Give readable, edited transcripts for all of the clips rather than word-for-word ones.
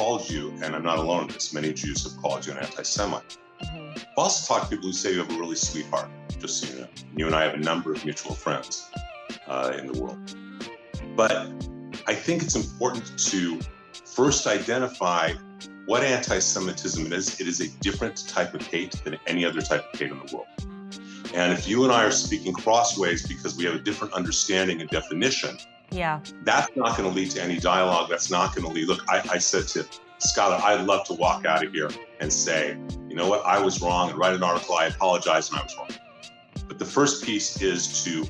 called you, and I'm not alone in this, many Jews have called you an anti-Semite. I've also talked to people who say you have a really sweet heart, just so you know. You and I have a number of mutual friends in the world. But I think it's important to first identify what anti-Semitism is. It is a different type of hate than any other type of hate in the world. And if you and I are speaking crossways because we have a different understanding and definition, that's not going to lead to any dialogue. That's not going to lead. Look, I said to Skylar, I'd love to walk out of here and say, you know what, I was wrong, and write an article, I apologize, and I was wrong. But the first piece is to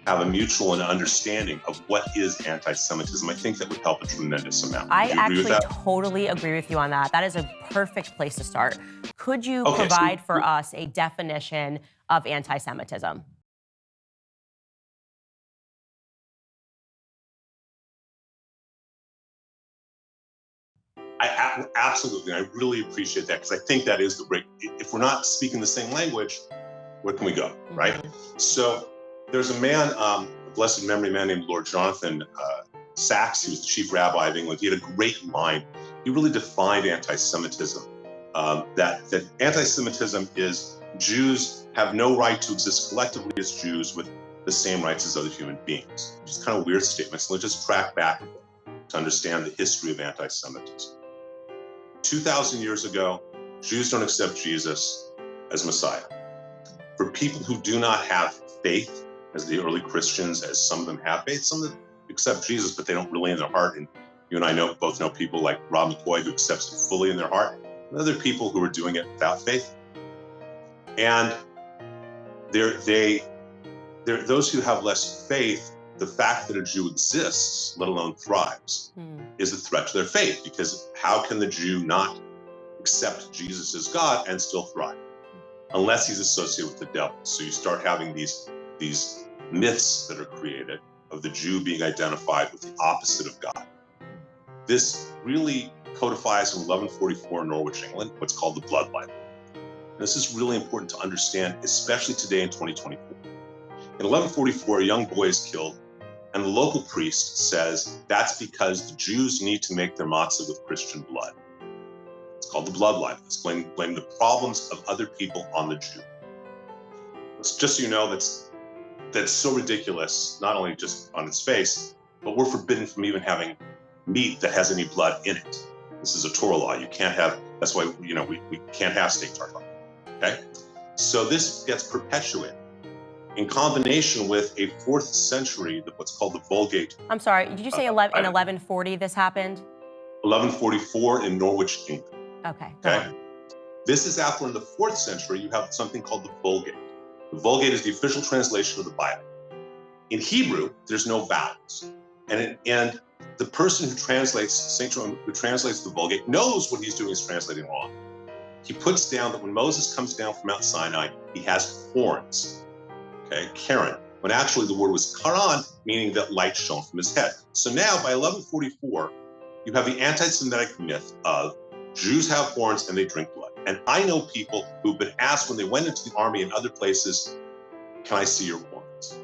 have a mutual understanding of what is anti-Semitism. I think that would help a tremendous amount. I actually totally agree with you on that. That is a perfect place to start. Could you provide for us a definition of anti-Semitism? Absolutely. I really appreciate that, because I think that is the break. If we're not speaking the same language, where can we go, right? So there's a man, a blessed memory man named Lord Jonathan Sachs, who was the chief rabbi of England. He had a great line. He really defined anti-Semitism. That anti-Semitism is Jews have no right to exist collectively as Jews with the same rights as other human beings. Which is kind of a weird statement. So let's just track back a bit to understand the history of anti-Semitism. 2,000 years ago, Jews don't accept Jesus as Messiah. For people who do not have faith, as the early Christians, as some of them have faith, some of them accept Jesus, but they don't really in their heart. And you and I both know people like Rob McCoy who accepts it fully in their heart, and other people who are doing it without faith. And those who have less faith, the fact that a Jew exists, let alone thrives, is a threat to their faith, because how can the Jew not accept Jesus as God and still thrive? Unless he's associated with the devil. So you start having these myths that are created of the Jew being identified with the opposite of God. This really codifies in 1144 in Norwich, England, what's called the Blood Libel. And this is really important to understand, especially today in 2024. In 1144, a young boy is killed, and the local priest says that's because the Jews need to make their matzah with Christian blood. It's called the Blood Libel. It's blaming the problems of other people on the Jew. It's just so you know, that's so ridiculous, not only just on its face, but we're forbidden from even having meat that has any blood in it. This is a Torah law. You can't have, that's why, we can't have steak tartare, okay? So this gets perpetuated in combination with a 4th century, what's called the Vulgate. I'm sorry, did you say in 1140 this happened? 1144 in Norwich, England. Okay. This is after in the 4th century, you have something called the Vulgate. The Vulgate is the official translation of the Bible. In Hebrew, there's no vowels. And the person who translates, St. Jerome, who translates the Vulgate, knows what he's doing is translating wrong. He puts down that when Moses comes down from Mount Sinai, he has horns. Okay, Karen, when actually the word was Karan, meaning that light shone from his head. So now by 1144, you have the anti-Semitic myth of Jews have horns and they drink blood. And I know people who've been asked when they went into the army and other places, can I see your horns?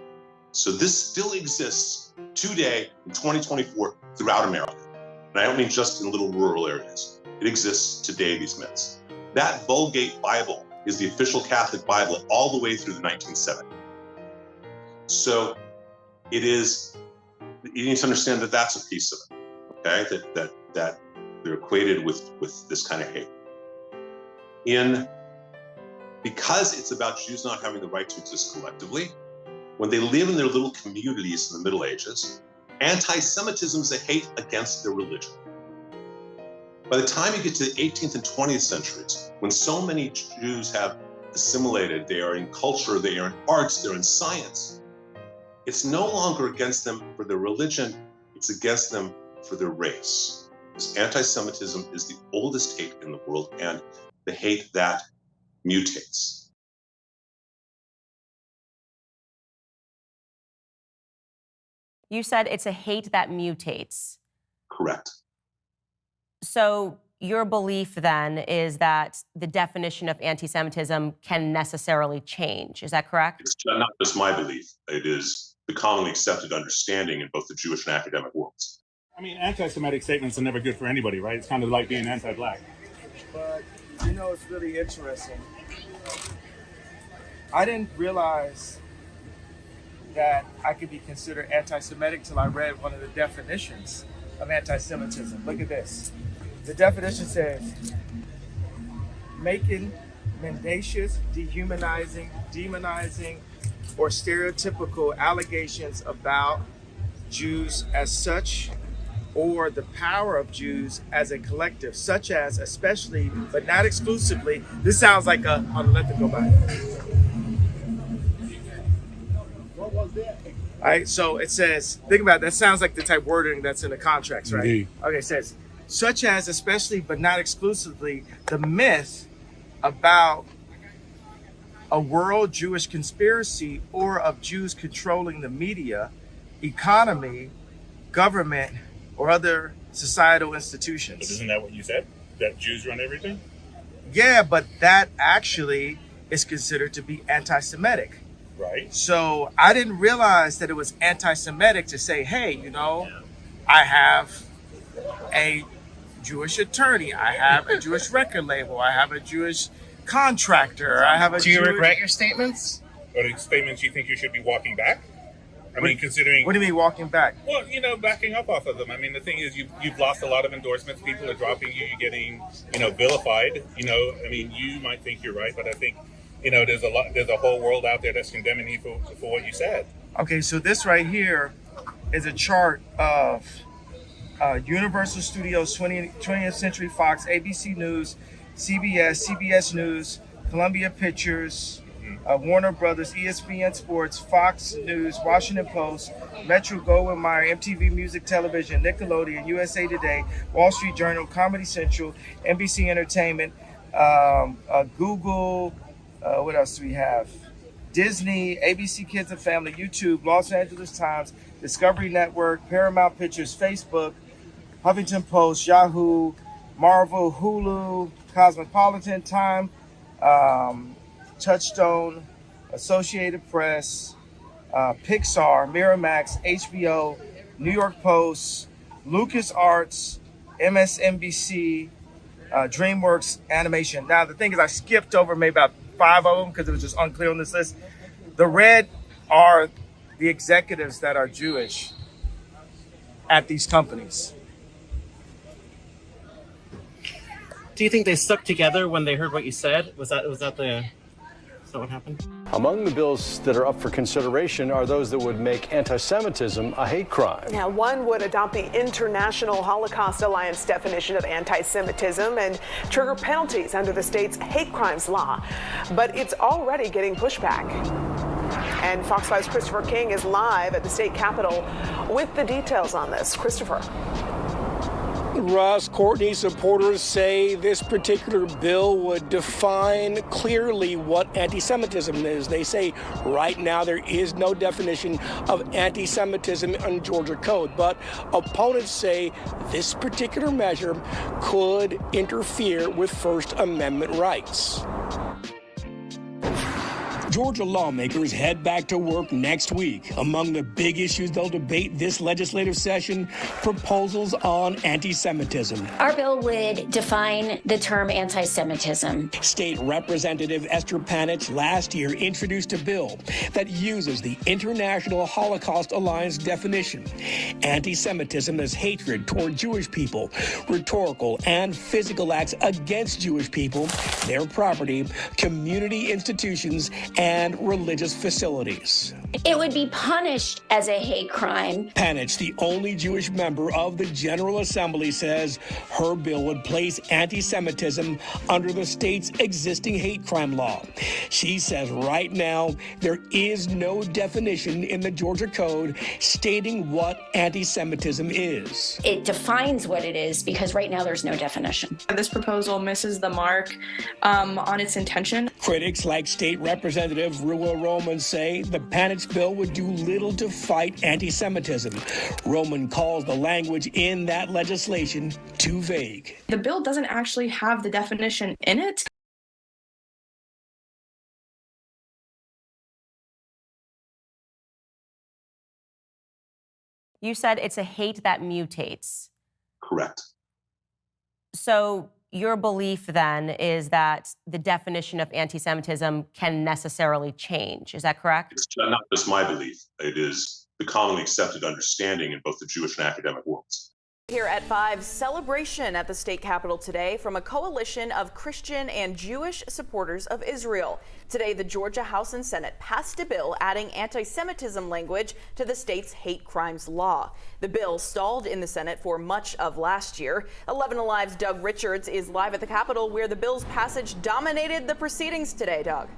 So this still exists today in 2024 throughout America. And I don't mean just in little rural areas. It exists today, these myths. That Vulgate Bible is the official Catholic Bible all the way through the 1970s. So you need to understand that that's a piece of it, okay? That they're equated with this kind of hate. Because it's about Jews not having the right to exist collectively, when they live in their little communities in the Middle Ages, anti-Semitism is a hate against their religion. By the time you get to the 18th and 20th centuries, when so many Jews have assimilated, they are in culture, they are in arts, they're in science, it's no longer against them for their religion, it's against them for their race. This anti-Semitism is the oldest hate in the world, and the hate that mutates. You said it's a hate that mutates. Correct. So your belief then is that the definition of anti-Semitism can necessarily change. Is that correct? It's not just my belief. It is the commonly accepted understanding in both the Jewish and academic worlds. I mean, anti-Semitic statements are never good for anybody, right? It's kind of like being anti-black. But, it's really interesting. I didn't realize that I could be considered anti-Semitic till I read one of the definitions of anti-Semitism. Look at this. The definition says, making mendacious, dehumanizing, demonizing, or stereotypical allegations about Jews as such, or the power of Jews as a collective, such as, especially, but not exclusively. This sounds like let it go by. What was that? All right, so it says, think about it, that sounds like the type wording that's in the contracts, right? Indeed. Okay, it says, such as, especially, but not exclusively, the myth about a world Jewish conspiracy or of Jews controlling the media, economy, government, or other societal institutions. But isn't that what you said? That Jews run everything? Yeah, but that actually is considered to be anti-Semitic. Right. So I didn't realize that it was anti-Semitic to say, hey, I have a Jewish attorney, I have a Jewish record label, I have a Jewish contractor, I have a Do you regret your statements? Or the statements you think you should be walking back? I mean, considering... What do you mean walking back? Well, backing up off of them. I mean, the thing is, you've lost a lot of endorsements. People are dropping you. You're getting, vilified. I mean, you might think you're right, but I think, there's a whole world out there that's condemning you for what you said. Okay, so this right here is a chart of Universal Studios, 20th Century Fox, ABC News, CBS News, Columbia Pictures, Warner Brothers, ESPN Sports, Fox News, Washington Post, Metro Goldwyn Mayer, MTV Music Television, Nickelodeon, USA Today, Wall Street Journal, Comedy Central, NBC Entertainment, Google, what else do we have? Disney, ABC Kids and Family, YouTube, Los Angeles Times, Discovery Network, Paramount Pictures, Facebook, Huffington Post, Yahoo, Marvel, Hulu, Cosmopolitan, Time, Touchstone, Associated Press, Pixar, Miramax, HBO, New York Post, LucasArts, MSNBC, DreamWorks Animation. Now, the thing is, I skipped over maybe about 5 of them because it was just unclear on this list. The red are the executives that are Jewish at these companies. Do you think they stuck together when they heard what you said? Is that what happened? Among the bills that are up for consideration are those that would make anti-Semitism a hate crime. Now, one would adopt the International Holocaust Alliance definition of anti-Semitism and trigger penalties under the state's hate crimes law. But it's already getting pushback. And Fox 5's Christopher King is live at the state capitol with the details on this. Christopher. Russ, Courtney, supporters say this particular bill would define clearly what anti-Semitism is. They say right now there is no definition of anti-Semitism in Georgia code, but opponents say this particular measure could interfere with First Amendment rights. Georgia lawmakers head back to work next week. Among the big issues they'll debate this legislative session, proposals on anti-Semitism. Our bill would define the term anti-Semitism. State Representative Esther Panich last year introduced a bill that uses the International Holocaust Alliance definition. Anti-Semitism is hatred toward Jewish people, rhetorical and physical acts against Jewish people, their property, community institutions, and religious facilities. It would be punished as a hate crime. Panich, the only Jewish member of the General Assembly, says her bill would place anti-Semitism under the state's existing hate crime law. She says right now there is no definition in the Georgia Code stating what anti-Semitism is. It defines what it is because right now there's no definition. This proposal misses the mark on its intention. Critics like State Representative Rua Roman say the Panich bill would do little to fight anti-Semitism. Roman calls the language in that legislation too vague. The bill doesn't actually have the definition in it. You said it's a hate that mutates. Correct. So your belief then is that the definition of anti-Semitism can necessarily change. Is that correct? It's not just my belief. It is the commonly accepted understanding in both the Jewish and academic worlds. Here at 5, celebration at the state capitol today from a coalition of Christian and Jewish supporters of Israel. Today, the Georgia House and Senate passed a bill adding anti-Semitism language to the state's hate crimes law. The bill stalled in the Senate for much of last year. 11 Alive's Doug Richards is live at the Capitol where the bill's passage dominated the proceedings today. Doug.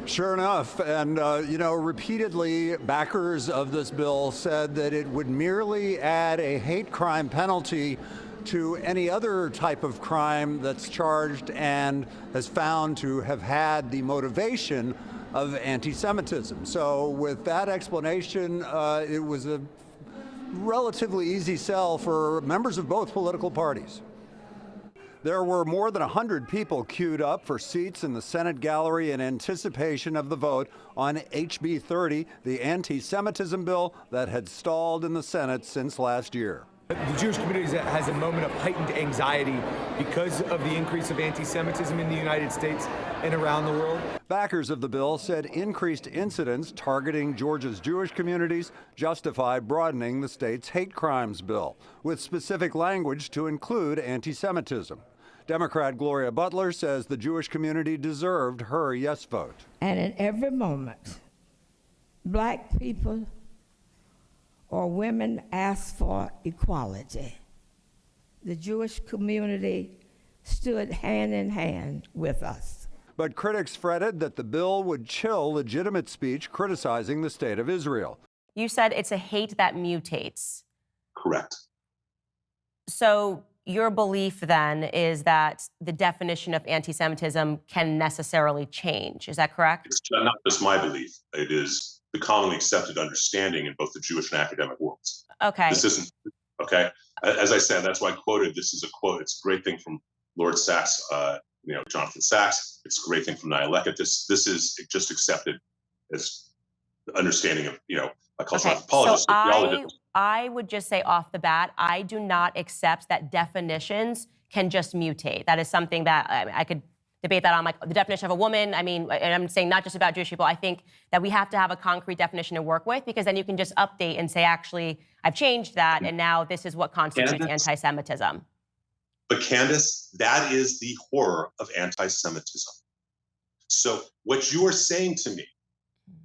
Sure enough. And, repeatedly, backers of this bill said that it would merely add a hate crime penalty to any other type of crime that's charged and has found to have had the motivation of anti-Semitism. So with that explanation, it was a relatively easy sell for members of both political parties. There were more than 100 people queued up for seats in the Senate gallery in anticipation of the vote on HB 30, the anti-Semitism bill that had stalled in the Senate since last year. The Jewish community has a moment of heightened anxiety because of the increase of anti-Semitism in the United States and around the world. Backers of the bill said increased incidents targeting Georgia's Jewish communities justify broadening the state's hate crimes bill, with specific language to include anti-Semitism. Democrat Gloria Butler says the Jewish community deserved her yes vote. And in every moment, black people or women asked for equality. The Jewish community stood hand in hand with us. But critics fretted that the bill would chill legitimate speech criticizing the state of Israel. You said it's a hate that mutates. Correct. So your belief then is that the definition of anti-Semitism can necessarily change. Is that correct? It's not just my belief. It is the commonly accepted understanding in both the Jewish and academic worlds. Okay. This isn't, okay? As I said, that's why I quoted, this is a quote. It's a great thing from Lord Sachs, Jonathan Sachs. It's a great thing from Nia Leckett. This is just accepted as the understanding of, a cultural anthropologist. So I would just say off the bat, I do not accept that definitions can just mutate. That is something that I could debate that on, like the definition of a woman. I mean, and I'm saying not just about Jewish people. I think that we have to have a concrete definition to work with, because then you can just update and say, actually, I've changed that, and now this is what constitutes anti-Semitism. But Candace, that is the horror of anti-Semitism. So what you are saying to me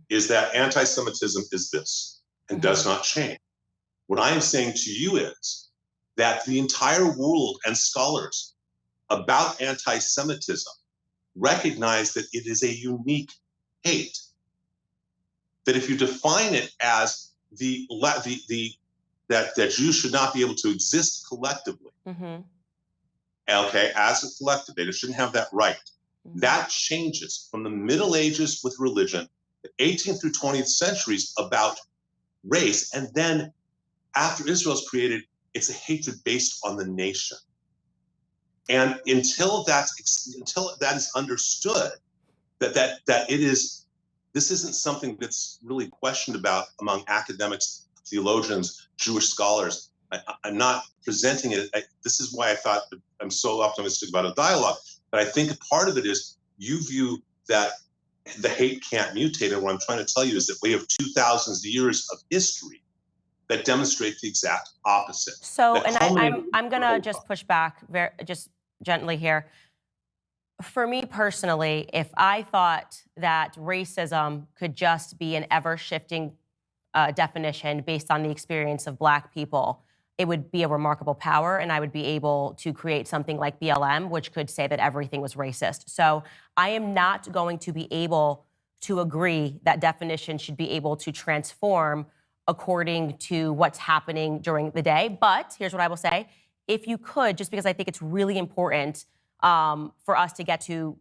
is that anti-Semitism is this and does not change. What I am saying to you is that the entire world and scholars about anti-Semitism recognize that it is a unique hate. That if you define it as that Jews should not be able to exist collectively, okay, as a collective, they just shouldn't have that right. That changes from the Middle Ages with religion, the 18th through 20th centuries about race, and then after Israel's created, it's a hatred based on the nation. And until that is understood, that it is, this isn't something that's really questioned about among academics, theologians, Jewish scholars. I'm not presenting it. This is why I thought that I'm so optimistic about a dialogue. But I think part of it is you view that the hate can't mutate. And what I'm trying to tell you is that we have 2,000 years of history that demonstrate the exact opposite. So, and I'm going to just push back just gently here. For me personally, if I thought that racism could just be an ever-shifting definition based on the experience of Black people, it would be a remarkable power, and I would be able to create something like BLM, which could say that everything was racist. So I am not going to be able to agree that definition should be able to transform according to what's happening during the day. But here's what I will say. If you could, just because I think it's really important for us to get to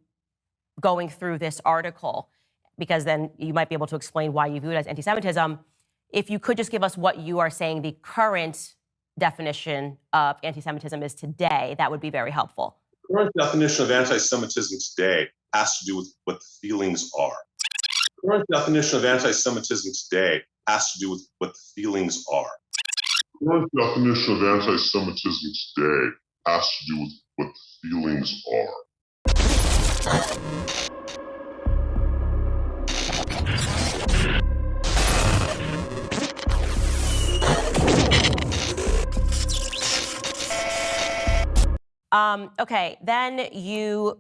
going through this article, because then you might be able to explain why you view it as anti-Semitism. If you could just give us what you are saying the current definition of anti-Semitism is today, that would be very helpful. The current definition of anti-Semitism today has to do with what the feelings are. The current definition of anti-Semitism today has to do with what the feelings are. The current definition of anti-Semitism today has to do with what the feelings are. Okay, then you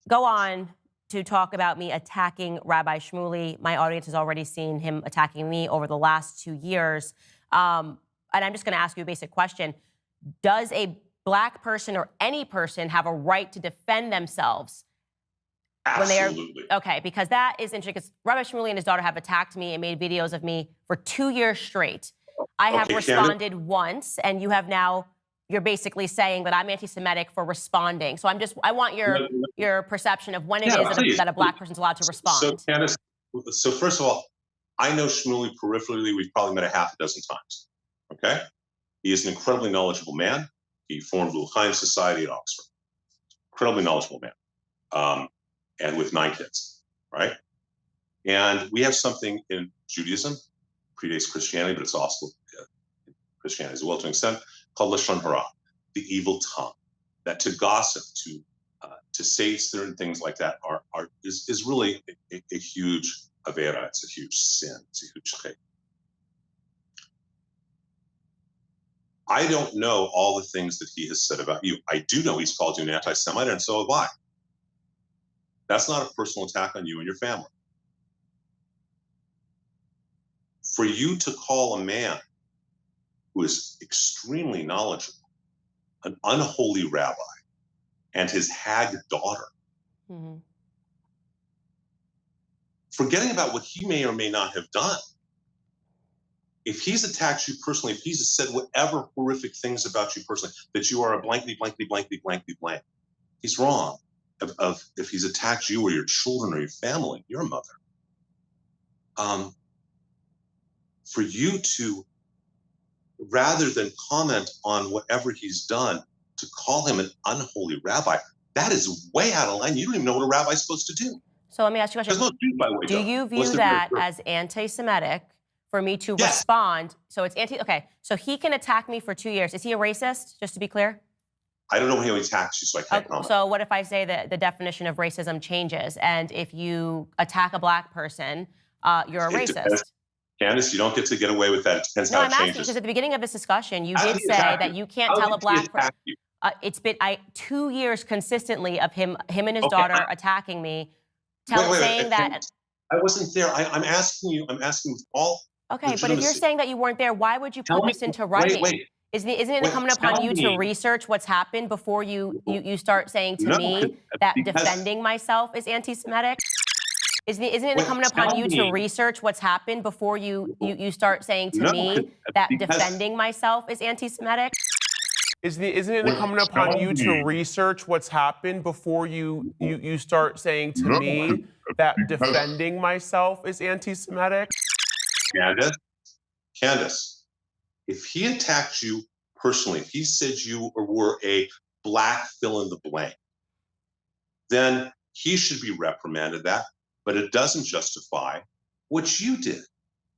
go on to talk about me attacking Rabbi Shmuley. My audience has already seen him attacking me over the last 2 years. And I'm just going to ask you a basic question. Does a Black person or any person have a right to defend themselves when they are? Absolutely. Okay, because that is interesting, because Rabbi Shmuley and his daughter have attacked me and made videos of me for 2 years straight. I have responded once, and you have now, you're basically saying that I'm anti-Semitic for responding. So I want your perception of when it is that a Black person's allowed to respond. So, Candace, so first of all, I know Shmuley peripherally. We've probably met a half a dozen times, okay? He is an incredibly knowledgeable man. He formed L'Chaim Society at Oxford. Incredibly knowledgeable man, and with 9 kids, right? And we have something in Judaism, predates Christianity, but it's also Christianity as well to an extent, called Lashon Hara, the evil tongue. That to gossip, to say certain things like that is really a huge avera. It's a huge sin. It's a huge chait. I don't know all the things that he has said about you. I do know he's called you an anti-Semite, and so have I. That's not a personal attack on you and your family. For you to call a man who is extremely knowledgeable an unholy rabbi and his hag daughter, forgetting about what he may or may not have done, if he's attacked you personally, if he's said whatever horrific things about you personally, that you are a blankety, blankety, blankety, blankety, blank, he's wrong. If he's attacked you or your children or your family, your mother, for you to, rather than comment on whatever he's done, to call him an unholy rabbi, that is way out of line. You don't even know what a rabbi's supposed to do. So let me ask you a question. There's no Jews, by the way, do you view that as anti-Semitic for me to respond? So it's okay, so he can attack me for 2 years. Is he a racist, just to be clear? I don't know how he attacks you, so I can't comment. So what if I say that the definition of racism changes, and if you attack a Black person, you're a racist? Depends. Candace, you don't get to get away with that. It depends how it changes. No, I'm asking, because at the beginning of this discussion, you did say that you can't tell a Black person. It's been 2 years consistently of him and his daughter attacking me, saying that. I wasn't there. I'm asking you. I'm asking with all. Okay, but if you're saying that you weren't there, why would you put this into writing? Isn't it incumbent upon you to research what's happened before you start saying to me that defending myself is anti-Semitic? Isn't it incumbent upon you to research what's happened before you start saying to me that defending myself is anti-Semitic? Isn't it incumbent upon you to research what's happened before you start saying to me that defending myself is anti-Semitic? Candace, if he attacked you personally, if he said you were a Black fill in the blank, then he should be reprimanded that, but it doesn't justify what you did.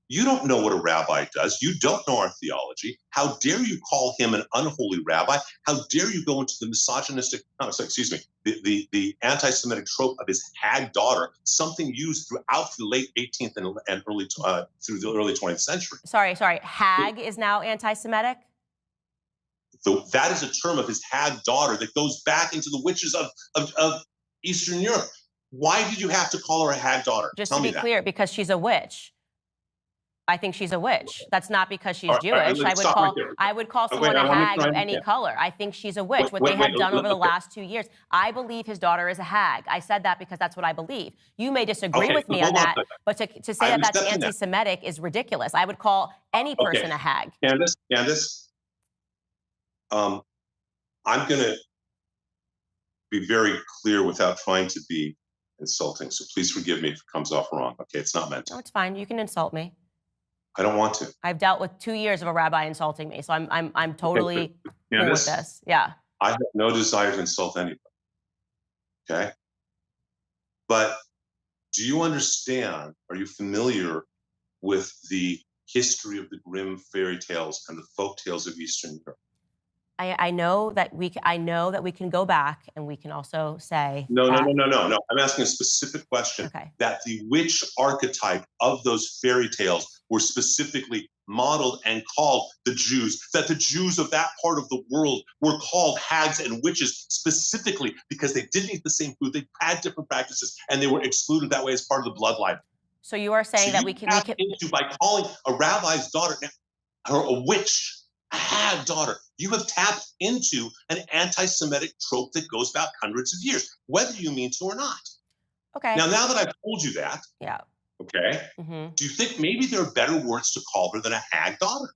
You don't know what a rabbi does. You don't know our theology. How dare you call him an unholy rabbi? How dare you go into the misogynistic, the anti-Semitic trope of his hag daughter, something used throughout the late 18th and early through the early 20th century. Sorry. Hag is now anti-Semitic? That is a term of his hag daughter that goes back into the witches of Eastern Europe. Why did you have to call her a hag daughter? Just to be clear, because she's a witch. I think she's a witch. That's not because she's Jewish. I would call someone a hag of any color. I think she's a witch. What they have done over the last 2 years. I believe his daughter is a hag. I said that because that's what I believe. You may disagree with me on that, but to say that that's anti-Semitic is ridiculous. I would call any person a hag. Candace, I'm going to be very clear without trying to be insulting. So please forgive me if it comes off wrong. Okay, it's not meant to. No, it's fine. You can insult me. I don't want to. I've dealt with 2 years of a rabbi insulting me, so I'm totally cool with this. Yeah. I have no desire to insult anybody. Okay. But do you understand? Are you familiar with the history of the grim fairy tales and the folk tales of Eastern Europe? I know that we can go back and we can also say No. I'm asking a specific question. Okay. That the witch archetype of those fairy tales were specifically modeled and called the Jews, that the Jews of that part of the world were called hags and witches specifically because they didn't eat the same food, they had different practices, and they were excluded that way as part of the bloodline. So you are saying that we can into by calling a rabbi's daughter or a witch, a hag daughter, you have tapped into an anti-Semitic trope that goes back hundreds of years, whether you mean to or not. Okay. Now that I've told you that, Yeah. okay, do you think maybe there are better words to call her than a hag daughter?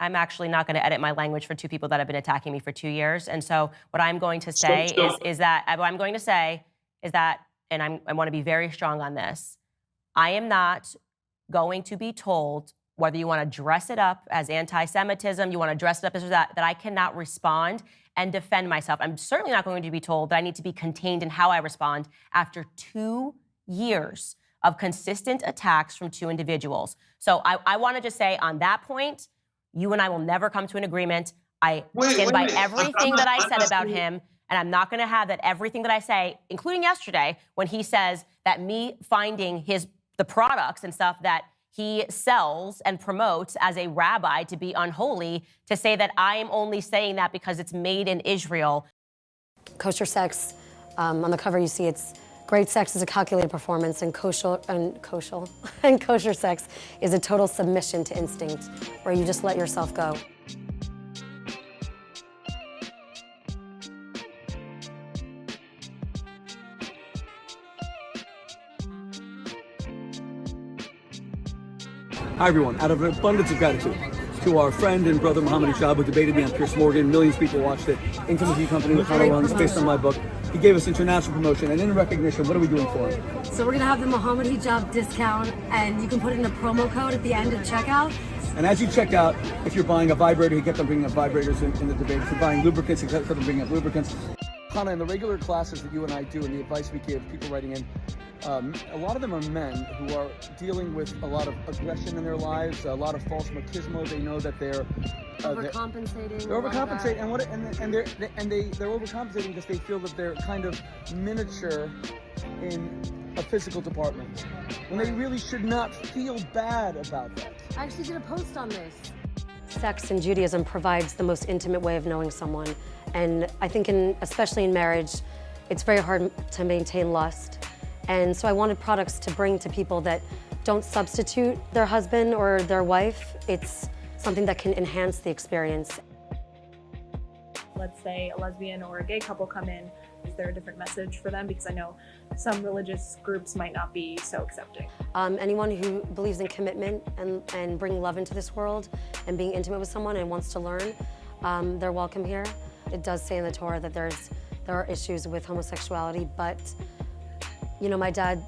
I'm actually not going to edit my language for two people that have been attacking me for 2 years. And so what I'm going to say is that, and I want to be very strong on this, I am not going to be told whether you want to dress it up as anti-Semitism, you want to dress it up as that I cannot respond and defend myself. I'm certainly not going to be told that I need to be contained in how I respond after 2 years of consistent attacks from two individuals. So I want to just say on that point, you and I will never come to an agreement. I stand by everything that I said about him, and I'm not going to have that everything that I say, including yesterday, when he says that me finding the products and stuff that he sells and promotes as a rabbi to be unholy, to say that I am only saying that because it's made in Israel. Kosher sex, on the cover you see it's great sex is a calculated performance, and kosher sex is a total submission to instinct, where you just let yourself go. Hi everyone, out of an abundance of gratitude to our friend and brother Muhammad Hijab, who debated me on Piers Morgan. Millions of people watched it. Intimacy company with Hannah runs based on my book. He gave us international promotion, and in recognition, what are we doing for him? So we're gonna have the Muhammad Hijab discount, and you can put in a promo code at the end of checkout. And as you check out, if you're buying a vibrator, he kept on bringing up vibrators in the debate. If you're buying lubricants, he kept on bringing up lubricants. Hannah, in the regular classes that you and I do and the advice we give people writing in, a lot of them are men who are dealing with a lot of aggression in their lives, a lot of false machismo. They know that they're overcompensating. They're overcompensating, and they're overcompensating because they feel that they're kind of miniature in a physical department, when they really should not feel bad about that. I actually did a post on this. Sex in Judaism provides the most intimate way of knowing someone, and I think especially in marriage, it's very hard to maintain lust. And so I wanted products to bring to people that don't substitute their husband or their wife. It's something that can enhance the experience. Let's say a lesbian or a gay couple come in, is there a different message for them? Because I know some religious groups might not be so accepting. Anyone who believes in commitment and bringing love into this world and being intimate with someone and wants to learn, they're welcome here. It does say in the Torah that there are issues with homosexuality, but you know, my dad,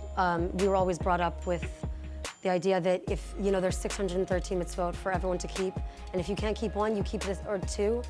we were always brought up with the idea that if, you know, there's 613 mitzvot for everyone to keep, and if you can't keep one, you keep this, or two,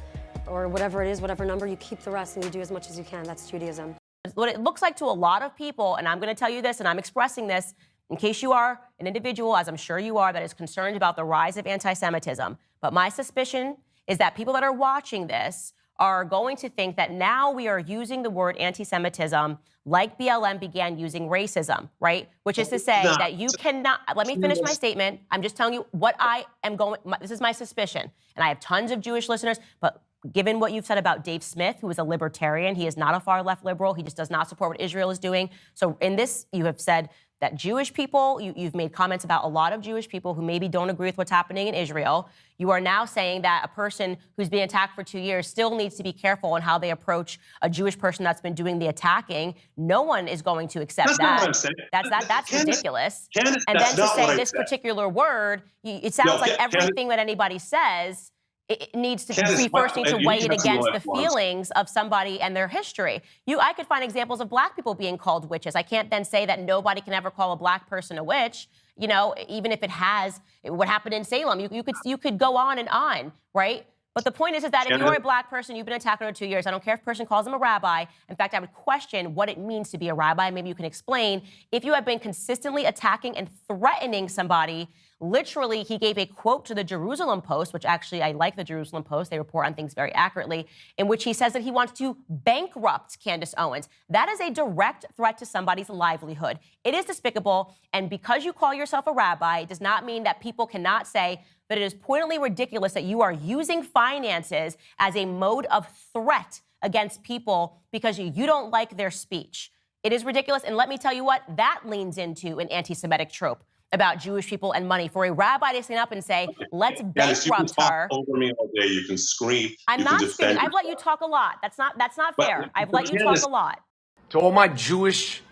or whatever it is, whatever number, you keep the rest and you do as much as you can. That's Judaism. What it looks like to a lot of people, and I'm going to tell you this, and I'm expressing this in case you are an individual, as I'm sure you are, that is concerned about the rise of anti-Semitism. But my suspicion is that people that are watching this are going to think that now we are using the word anti-Semitism like BLM began using racism, right? Which is to say that you cannot, let me finish my statement. I'm just telling you what I am this is my suspicion. And I have tons of Jewish listeners, but given what you've said about Dave Smith, who is a libertarian, he is not a far left liberal. He just does not support what Israel is doing. So in this, you have said that Jewish people, you've made comments about a lot of Jewish people who maybe don't agree with what's happening in Israel. You are now saying that a person who's been attacked for 2 years still needs to be careful in how they approach a Jewish person that's been doing the attacking. No one is going to accept that. Not what I'm saying. That's ridiculous. Candace, and then to say this said. Particular word, it sounds like everything that anybody says, it needs to first need to weigh it against the feelings of somebody and their history. I could find examples of black people being called witches. I can't then say that nobody can ever call a black person a witch. You know, even if it has what happened in Salem, you could go on, right? But the point is that if you're a black person, you've been attacked for 2 years. I don't care if a person calls them a rabbi. In fact, I would question what it means to be a rabbi. Maybe you can explain if you have been consistently attacking and threatening somebody Literally, he gave a quote to the Jerusalem Post, which actually I like the Jerusalem Post. They report on things very accurately, in which he says that he wants to bankrupt Candace Owens. That is a direct threat to somebody's livelihood. It is despicable, and because you call yourself a rabbi, it does not mean that people cannot say that it is pointedly ridiculous that you are using finances as a mode of threat against people because you don't like their speech. It is ridiculous, and let me tell you what, that leans into an anti-Semitic trope about Jewish people and money. For a rabbi to stand up and say, let's bankrupt you can talk her. over me all day. You can scream. I'm you not can screaming. defend I've let you talk a lot. That's not fair. I've let you talk a lot. To all my Jewish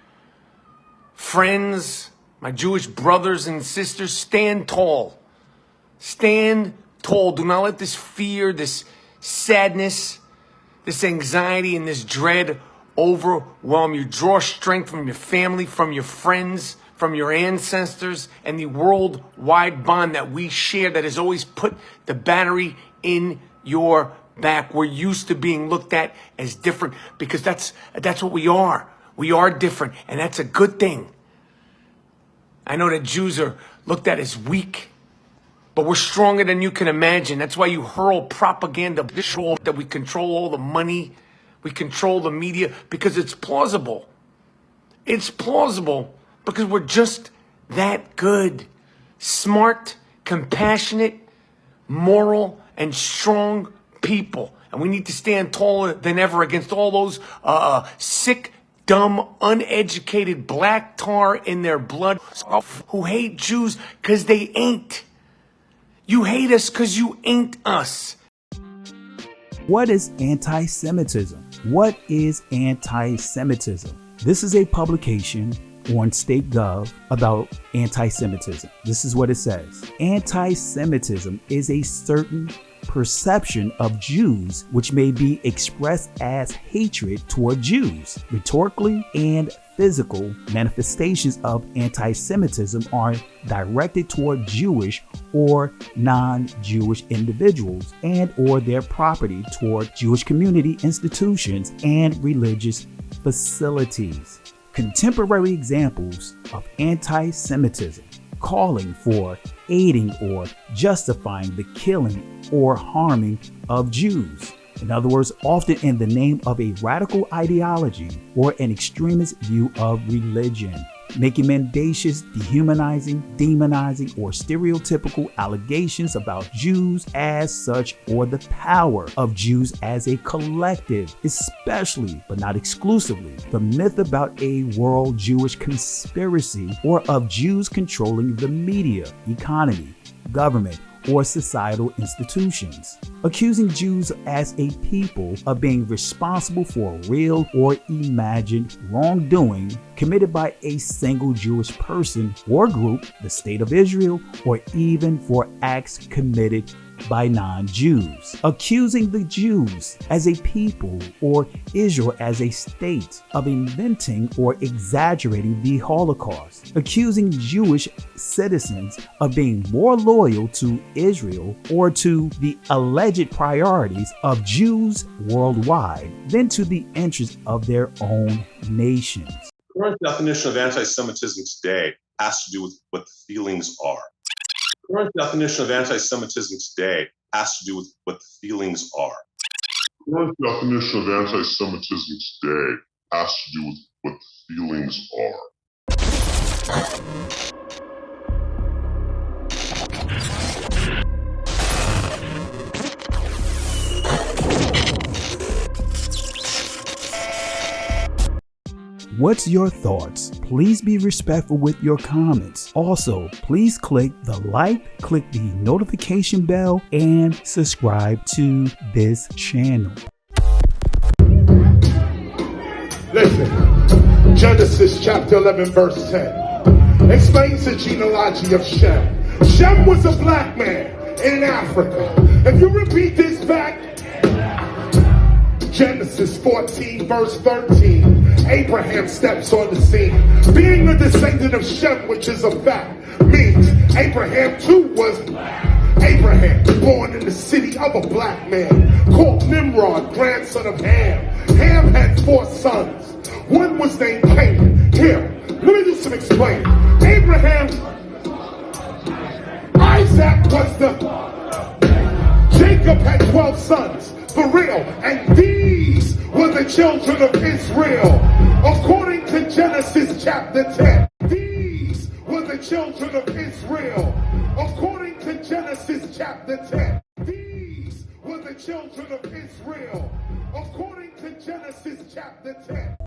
friends, my Jewish brothers and sisters, stand tall. Stand tall. Do not let this fear, this sadness, this anxiety, and this dread overwhelm you. Draw strength from your family, from your friends, from your ancestors, and the worldwide bond that we share that has always put the battery in your back. We're used to being looked at as different because that's what we are. We are different, and that's a good thing. I know that Jews are looked at as weak, but we're stronger than you can imagine. That's why you hurl propaganda that we control all the money, we control the media, because it's plausible. It's plausible because we're just that good. Smart, compassionate, moral, and strong people. And we need to stand taller than ever against all those sick, dumb, uneducated black tar in their blood who hate Jews because they ain't. You hate us because you ain't us. What is anti-Semitism? What is anti-Semitism? This is a publication on StateGov about anti-Semitism. This is what it says. Anti-Semitism is a certain perception of Jews which may be expressed as hatred toward Jews. Rhetorically and physical manifestations of anti-Semitism are directed toward Jewish or non-Jewish individuals and or their property, toward Jewish community institutions and religious facilities. Contemporary examples of anti-Semitism: calling for, aiding, or justifying the killing or harming of Jews. In other words, often in the name of a radical ideology or an extremist view of religion. Making mendacious, dehumanizing, demonizing, or stereotypical allegations about Jews as such, or the power of Jews as a collective, especially but not exclusively the myth about a world Jewish conspiracy or of Jews controlling the media, economy, government, or societal institutions. Accusing Jews as a people of being responsible for real or imagined wrongdoing committed by a single Jewish person or group, the state of Israel, or even for acts committed by non-Jews. Accusing the Jews as a people or Israel as a state of inventing or exaggerating the Holocaust. Accusing Jewish citizens of being more loyal to Israel or to the alleged priorities of Jews worldwide than to the interests of their own nations. The current definition of anti-Semitism today has to do with what the feelings are. The current definition of anti-Semitism today has to do with what the feelings are. The current definition of anti-Semitism today has to do with what the feelings are. What's your thoughts? Please be respectful with your comments. Also, please click the like, click the notification bell, and subscribe to this channel. Listen, Genesis chapter 11 verse 10 explains the genealogy of Shem. Shem was a black man in Africa. If you repeat this back, Genesis 14 verse 13, Abraham steps on the scene. Being a descendant of Shem, which is a fact, means Abraham too was Abraham, born in the city of a black man called Nimrod, grandson of Ham. Ham had 4 sons. One was named Canaan. Here, let me do some explaining. Abraham Isaac was the Jacob had 12 sons, for real, and these were the children of Israel. According to Genesis chapter 10, these were the children of Israel. According to Genesis chapter 10, these were the children of Israel. According to Genesis chapter 10.